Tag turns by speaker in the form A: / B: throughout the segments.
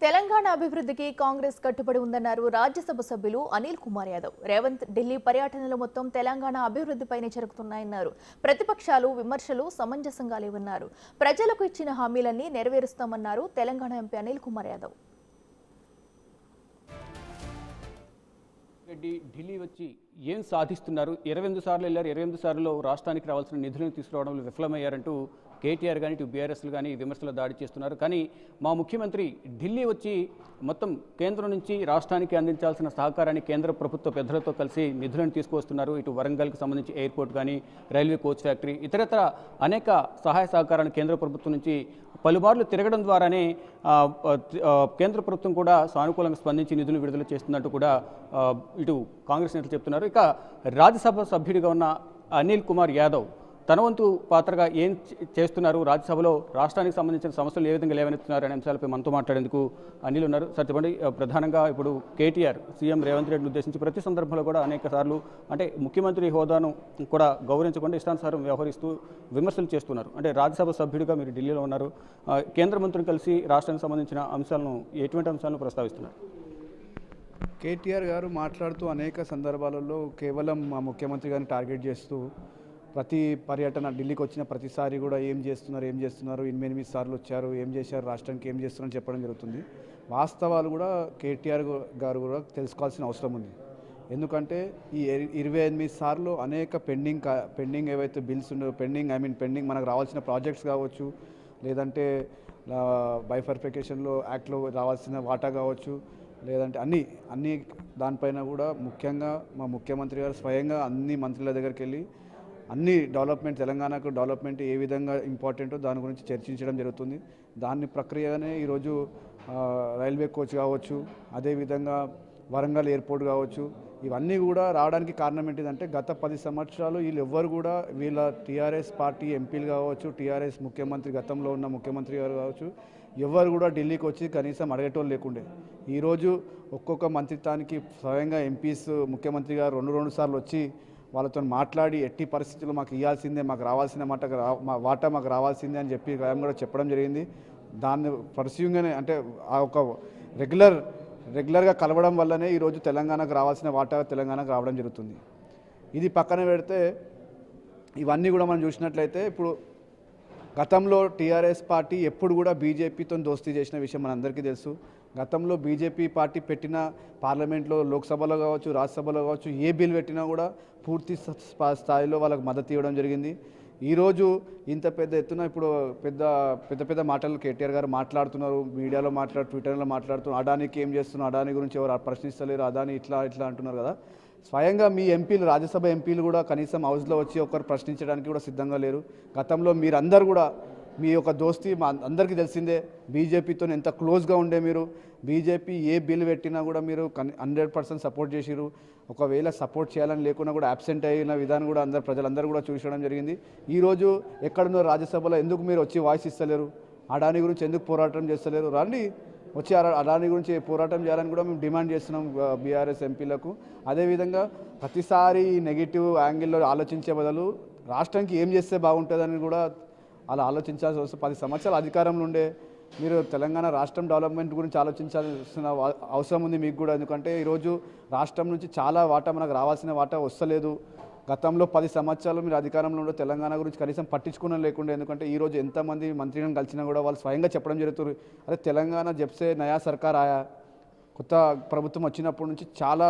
A: తెలంగాణ అభివృద్ధికి కాంగ్రెస్ కట్టుబడి ఉందన్నారు రాజ్యసభ సభ్యులు అనిల్ కుమార్ యాదవ్. రేవంత్ ఢిల్లీ పర్యటనలో మొత్తం తెలంగాణ అభివృద్ధిపైనే జరుగుతున్నాయన్నారు. ప్రతిపక్షాలు విమర్శలు సమంజసంగా లేవన్నారు. ప్రజలకు ఇచ్చిన హామీలన్నీ నెరవేరుస్తామన్నారు తెలంగాణ ఎంపీ అనిల్ కుమార్ యాదవ్.
B: రెడ్డి ఢిల్లీ వచ్చి ఏం సాధిస్తున్నారు, 28 సార్లు వెళ్ళారు, 28 సార్లు రాష్ట్రానికి రావాల్సిన నిధులను తీసుకురావడంలో విఫలమయ్యారంటూ కేటీఆర్ కానీ ఇటు బీఆర్ఎస్లు కానీ విమర్శలు దాడి చేస్తున్నారు. కానీ మా ముఖ్యమంత్రి ఢిల్లీ వచ్చి మొత్తం కేంద్రం నుంచి రాష్ట్రానికి అందించాల్సిన సహకారాన్ని కేంద్ర ప్రభుత్వ పెద్దలతో కలిసి నిధులను తీసుకువస్తున్నారు. ఇటు వరంగల్కి సంబంధించి ఎయిర్పోర్ట్ కానీ రైల్వే కోచ్ ఫ్యాక్టరీ ఇతరత్ర అనేక సహాయ సహకారాన్ని కేంద్ర ప్రభుత్వం నుంచి పలుమార్లు తిరగడం ద్వారానే కేంద్ర ప్రభుత్వం కూడా సానుకూలంగా స్పందించి నిధులు విడుదల చేస్తుందంటూ కూడా ఇటు కాంగ్రెస్ నేతలు చెప్తున్నారు. ఇక రాజ్యసభ సభ్యుడిగా ఉన్న అనిల్ కుమార్ యాదవ్ తన వంతు పాత్రగా ఏం చేస్తున్నారు, రాజ్యసభలో రాష్ట్రానికి సంబంధించిన సమస్యలు ఏ విధంగా లేవనెత్తున్నారు అనే అంశాలపై మనతో మాట్లాడేందుకు అనిల్ ఉన్నారు. సార్ చెప్పండి, ప్రధానంగా ఇప్పుడు కేటీఆర్ సీఎం రేవంత్ రెడ్డిని ఉద్దేశించి ప్రతి సందర్భంలో కూడా అనేక సార్లు అంటే ముఖ్యమంత్రి హోదాను కూడా గౌరవించకుండా ఇష్టానుసారం వ్యవహరిస్తూ విమర్శలు చేస్తున్నారు. అంటే రాజ్యసభ సభ్యుడిగా మీరు ఢిల్లీలో ఉన్నారు, కేంద్ర మంత్రిని కలిసి రాష్ట్రానికి సంబంధించిన అంశాలను ఎటువంటి అంశాలను ప్రస్తావిస్తున్నారు?
C: కేటీఆర్ గారు మాట్లాడుతూ అనేక సందర్భాలలో కేవలం మా ముఖ్యమంత్రి గారిని టార్గెట్ చేస్తూ ప్రతి పర్యటన ఢిల్లీకి వచ్చిన ప్రతిసారి కూడా ఏం చేస్తున్నారు 8 సార్లు వచ్చారు, ఏం చేశారు, రాష్ట్రానికి ఏం చేస్తున్నారని చెప్పడం జరుగుతుంది. వాస్తవాలు కూడా కేటీఆర్ గారు కూడా తెలుసుకోవాల్సిన అవసరం ఉంది. ఎందుకంటే ఈ 28 సార్లు అనేక పెండింగ్ ఏవైతే బిల్స్ ఉన్నాయో పెండింగ్ మనకు రావాల్సిన ప్రాజెక్ట్స్ కావచ్చు, లేదంటే బైఫర్ఫికేషన్లో యాక్ట్లో రావాల్సిన వాటా కావచ్చు, లేదంటే అన్ని దానిపైన కూడా ముఖ్యంగా మా ముఖ్యమంత్రి గారు స్వయంగా అన్ని మంత్రుల దగ్గరికి వెళ్ళి అన్ని డెవలప్మెంట్ తెలంగాణకు డెవలప్మెంట్ ఏ విధంగా ఇంపార్టెంటో దాని గురించి చర్చించడం జరుగుతుంది. దాని ప్రక్రియగానే ఈరోజు రైల్వే కోచ్ కావచ్చు, అదేవిధంగా వరంగల్ ఎయిర్పోర్ట్ కావచ్చు, ఇవన్నీ కూడా రావడానికి కారణం ఏంటిదంటే గత 10 సంవత్సరాలు వీళ్ళు ఎవ్వరు కూడా వీళ్ళ టీఆర్ఎస్ పార్టీ ఎంపీలు కావచ్చు, టీఆర్ఎస్ ముఖ్యమంత్రి గతంలో ఉన్న ముఖ్యమంత్రి గారు కావచ్చు, ఎవరు కూడా ఢిల్లీకి వచ్చి కనీసం అడగటోళ్ళు లేకుండే. ఈరోజు ఒక్కొక్క మంత్రిత్వానికి స్వయంగా ఎంపీస్ ముఖ్యమంత్రి గారు రెండు సార్లు వచ్చి వాళ్ళతో మాట్లాడి ఎట్టి పరిస్థితుల్లో మాకు ఇవ్వాల్సిందే, మాకు రావాల్సిన వాటా మాకు రావాల్సిందే అని చెప్పి కూడా చెప్పడం జరిగింది. దాన్ని పర్సీవింగ్గానే అంటే ఆ ఒక రెగ్యులర్గా కలవడం వల్లనే ఈరోజు తెలంగాణకు రావాల్సిన వాటా తెలంగాణకు రావడం జరుగుతుంది. ఇది పక్కన పెడితే ఇవన్నీ కూడా మనం చూసినట్లయితే ఇప్పుడు గతంలో టీఆర్ఎస్ పార్టీ ఎప్పుడు కూడా బీజేపీతో దోస్తీ చేసిన విషయం మనందరికీ తెలుసు. గతంలో బీజేపీ పార్టీ పెట్టిన పార్లమెంట్లో లోక్సభలో కావచ్చు, రాజ్యసభలో కావచ్చు, ఏ బిల్ పెట్టినా కూడా పూర్తి స్థాయిలో వాళ్ళకు మద్దతు ఇవ్వడం జరిగింది. ఈరోజు ఇంత పెద్ద ఎత్తున ఇప్పుడు పెద్ద మాటలు కేటీఆర్ గారు మాట్లాడుతున్నారు, మీడియాలో ట్విట్టర్లో మాట్లాడుతున్నారు. అదానికి ఏం చేస్తున్నారు, అదాని గురించి ఎవరు ప్రశ్నిస్తలేరు, అదాని ఇట్లా అంటున్నారు కదా. స్వయంగా మీ ఎంపీలు, రాజ్యసభ ఎంపీలు కూడా కనీసం హౌస్లో వచ్చి ఒకరు ప్రశ్నించడానికి కూడా సిద్ధంగా లేరు. గతంలో మీరందరూ కూడా మీ యొక్క దోస్తీ మా అందరికీ తెలిసిందే, బీజేపీతో ఎంత క్లోజ్గా ఉండే మీరు. బీజేపీ ఏ బిల్ పెట్టినా కూడా మీరు 100% సపోర్ట్ చేసిరు. ఒకవేళ సపోర్ట్ చేయాలని లేకున్నా కూడా అబ్సెంట్ అయిన విధానం కూడా ప్రజలందరూ కూడా చూసడం జరిగింది. ఈరోజు ఎక్కడున్న రాజ్యసభలో ఎందుకు మీరు వచ్చి వాయిస్ ఇస్తలేరు, అడాని గురించి ఎందుకు పోరాటం చేస్తలేరు? రండి వచ్చి అడాని గురించి పోరాటం చేయాలని కూడా మేము డిమాండ్ చేస్తున్నాం బీఆర్ఎస్ ఎంపీలకు. అదేవిధంగా ప్రతిసారి నెగిటివ్ యాంగిల్లో ఆలోచించే బదులు రాష్ట్రానికి ఏం చేస్తే బాగుంటుందని కూడా అలా ఆలోచించాల్సి వస్తుంది. 10 సంవత్సరాల అధికారంలో ఉండే మీరు తెలంగాణ రాష్ట్రం డెవలప్మెంట్ గురించి ఆలోచించాల్సిన అవసరం ఉంది మీకు కూడా. ఎందుకంటే ఈరోజు రాష్ట్రం నుంచి చాలా వాటా మనకు రావాల్సిన వాటా వస్తలేదు. గతంలో 10 సంవత్సరాలు మీరు అధికారంలో ఉండే తెలంగాణ గురించి కనీసం పట్టించుకున్న లేకుండా. ఎందుకంటే ఈరోజు ఎంతమంది మంత్రిని కలిసినా కూడా వాళ్ళు స్వయంగా చెప్పడం జరుగుతుంది, అరే తెలంగాణ జబ్సే నయా సర్కార్ ఆయా, కొత్త ప్రభుత్వం వచ్చినప్పటి నుంచి చాలా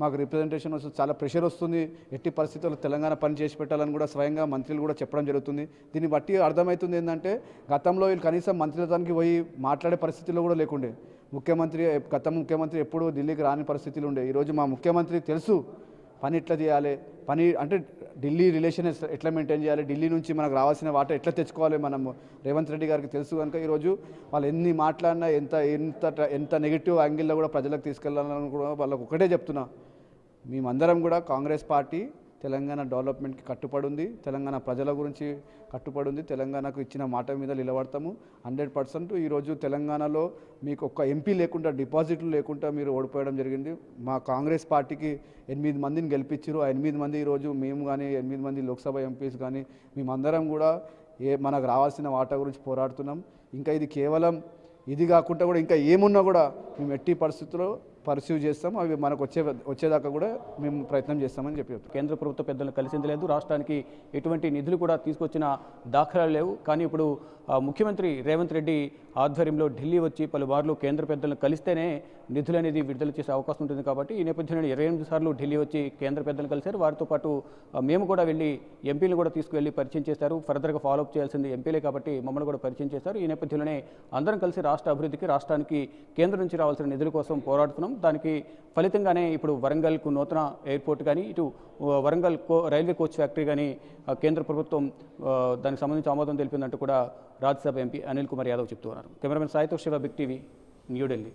C: మాకు రిప్రజెంటేషన్ వస్తుంది, చాలా ప్రెషర్ వస్తుంది, ఎట్టి పరిస్థితుల్లో తెలంగాణ పని చేసి పెట్టాలని కూడా స్వయంగా మంత్రులు కూడా చెప్పడం జరుగుతుంది. దీన్ని బట్టి అర్థమవుతుంది ఏంటంటే గతంలో వీళ్ళు కనీసం మంత్రిత్వానికి పోయి మాట్లాడే పరిస్థితుల్లో కూడా లేకుండే. గత ముఖ్యమంత్రి ఎప్పుడూ ఢిల్లీకి రాని పరిస్థితులు ఉండే. ఈరోజు మా ముఖ్యమంత్రి తెలుసు పని ఎట్లా చేయాలి, పని అంటే ఢిల్లీ రిలేషన్ ఎట్లా మెయింటైన్ చేయాలి, ఢిల్లీ నుంచి మనకు రావాల్సిన వాటా ఎట్లా తెచ్చుకోవాలి మనం రేవంత్ రెడ్డి గారికి తెలుసు. కనుక ఈరోజు వాళ్ళు ఎన్ని మాట్లాడినా ఎంత నెగిటివ్ యాంగిల్లో కూడా ప్రజలకు తీసుకెళ్ళాలని కూడా వాళ్ళకు ఒకటే చెప్తున్నా, మేమందరం కూడా కాంగ్రెస్ పార్టీ తెలంగాణ డెవలప్మెంట్కి కట్టుబడి ఉంది, తెలంగాణ ప్రజల గురించి కట్టుబడి ఉంది, తెలంగాణకు ఇచ్చిన మాట మీద నిలబడతాము 100%. ఈరోజు తెలంగాణలో మీకు ఒక్క ఎంపీ లేకుండా, డిపాజిట్లు లేకుండా మీరు ఓడిపోవడం జరిగింది. మా కాంగ్రెస్ పార్టీకి 8 మందిని గెలిపించారు. ఆ 8 మంది ఈరోజు మేము కానీ 8 మంది లోక్సభ ఎంపీస్ కానీ మేమందరం కూడా మనకు రావాల్సిన వాటా గురించి పోరాడుతున్నాం. ఇంకా ఇది కేవలం ఇది కాకుండా కూడా ఇంకా ఏమున్నా కూడా మేము ఎట్టి పరిస్థితుల్లో పర్సీవ్ చేస్తాం. అవి మనకు వచ్చేదాకా కూడా మేము ప్రయత్నం చేస్తామని చెప్పి
B: కేంద్ర ప్రభుత్వ పెద్దలను కలిసింది లేదు, రాష్ట్రానికి ఎటువంటి నిధులు కూడా తీసుకొచ్చిన దాఖలాలు లేవు. కానీ ఇప్పుడు ముఖ్యమంత్రి రేవంత్ రెడ్డి ఆధ్వర్యంలో ఢిల్లీ వచ్చి పలుమార్లు కేంద్ర పెద్దలను కలిస్తేనే నిధులు అనేది విడుదల చేసే అవకాశం ఉంటుంది. కాబట్టి ఈ నేపథ్యంలో 28 సార్లు ఢిల్లీ వచ్చి కేంద్ర పెద్దలను కలిశారు. వారితో పాటు మేము కూడా వెళ్ళి ఎంపీలను కూడా తీసుకువెళ్ళి పరిచయం చేశారు. ఫర్దర్గా ఫాలోఅప్ చేయాల్సింది ఎంపీలే కాబట్టి మమ్మల్ని కూడా పరిచయం చేశారు. ఈ నేపథ్యంలోనే అందరం కలిసి రాష్ట్ర అభివృద్ధికి, రాష్ట్రానికి కేంద్రం నుంచి రావాల్సిన నిధుల కోసం పోరాడుతున్నాం. దానికి ఫలితంగానే ఇప్పుడు వరంగల్కు నూతన ఎయిర్పోర్ట్ కానీ, ఇటు వరంగల్ రైల్వే కోచ్ ఫ్యాక్టరీ కానీ కేంద్ర ప్రభుత్వం దానికి సంబంధించి ఆమోదం తెలిపిందంటూ కూడా రాజ్యసభ ఎంపీ అనిల్ కుమార్ యాదవ్ చెప్తున్నారు. కెమెరామెన్ సాయితో శివ, బిగ్ టీవీ, న్యూఢిల్లీ.